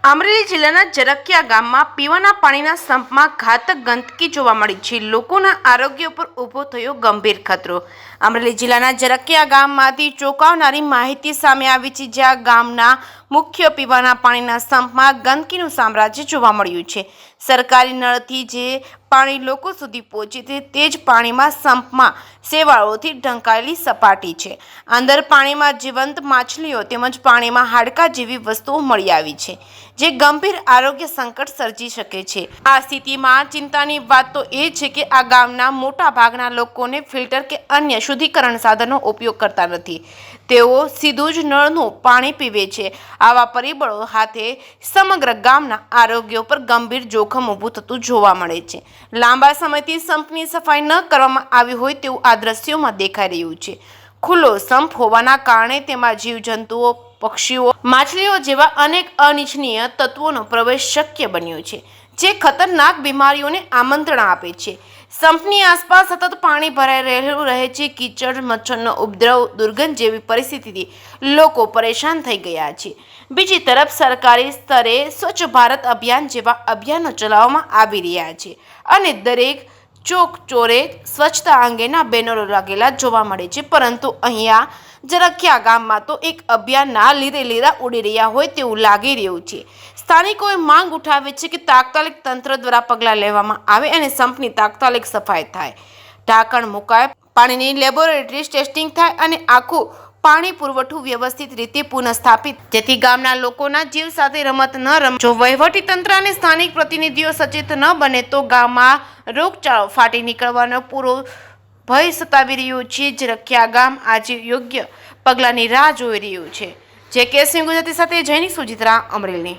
અમરેલી જિલ્લાના જરખિયા ગામમાં પીવાના પાણીના સંપમાં ઘાતક ગંદકી જોવા મળી છે. લોકોના આરોગ્ય પર ઊભો થયો ગંભીર ખતરો. અમરેલી જિલ્લાના જરખિયા ગામમાંથી ચોંકાવનારી માહિતી સામે આવી છે, જ્યાં ગામના મુખ્ય પીવાના પાણીના સંપમાં ગંદકીનું સામ્રાજ્ય જોવા મળ્યું છે. સરકારી નળથી જે પાણી લોકો સુધી પહોંચે છે તે જ પાણીમાં સંપમાં શેવાળોથી ઢંકાયેલી સપાટી છે. અંદર પાણીમાં જીવંત માછલીઓ તેમજ પાણીમાં હાડકા જેવી વસ્તુઓ મળી આવી છે, જે ગંભીર આરોગ્ય સંકટ સર્જી શકે છે. આ સ્થિતિમાં ચિંતાની વાત તો એ છે કે આ ગામના મોટા ભાગના લોકોને ફિલ્ટર કે અન્ય શુદ્ધિકરણ સાધનો ઉપયોગ કરતા નથી. તેઓ સીધું જ નળનું પાણી પીવે છે. આવા પરિબળો હાથે સમગ્ર ગામના આરોગ્ય પર ગંભીર જોખમ ઊભું થતું જોવા મળે છે. લાંબા સમયથી સંપની સફાઈ ન કરવામાં આવી હોય તેવું આ દ્રશ્યોમાં દેખાઈ રહ્યું છે. ખુલ્લો સંપ હોવાના કારણે તેમાં જીવજંતુઓ, પક્ષીઓ, માછલીઓ જેવા અનેક અનિચ્છનીય તત્વોનો પ્રવેશ શક્ય બન્યો છે, જે ખતરનાક બીમારીઓને આમંત્રણ આપે છે. સંપની આસપાસ સતત પાણી ભરાઈ રહેલું રહે છે. કીચડ, મચ્છરનો ઉપદ્રવ, દુર્ગંધ જેવી પરિસ્થિતિથી લોકો પરેશાન થઈ ગયા છે. બીજી તરફ સરકારી સ્તરે સ્વચ્છ ભારત અભિયાન જેવા અભિયાનો ચલાવવામાં આવી રહ્યા છે અને દરેક ચોક ચોરે સ્વચ્છતા અંગેના બેનરો લાગેલા જોવા મળે છે, પરંતુ અહીંયા જરખિયા ગામમાં તો એક અભિયાનના લીરે લીરા ઉડી રહ્યા હોય તેવું લાગી રહ્યું છે. સ્થાનિકોએ માંગ ઉઠાવી છે કે તાત્કાલિક તંત્ર દ્વારા પગલાં લેવામાં આવે અને સંપની તાત્કાલિક સફાઈ થાય, ઢાંકણ મુકાય, પાણીની લેબોરેટરી ટેસ્ટિંગ થાય અને આખું પાણી પુરવઠું વ્યવસ્થિત રીતે પુનઃસ્થાપિત, જેથી ગામના લોકોના જીવ સાથે રમત ન રમે. જો વહીવટી તંત્ર અને સ્થાનિક પ્રતિનિધિઓ સચેત ન બને તો ગામમાં રોગચાળો ફાટી નીકળવાનો પૂરો ભય સતાવી રહ્યો છે. જરખિયા ગામ આજે યોગ્ય પગલાંની રાહ જોઈ રહ્યું છે. જે કે સિંહ ગુજરાતી સાથે જૈનિક સુજિત્રા, અમરેલી.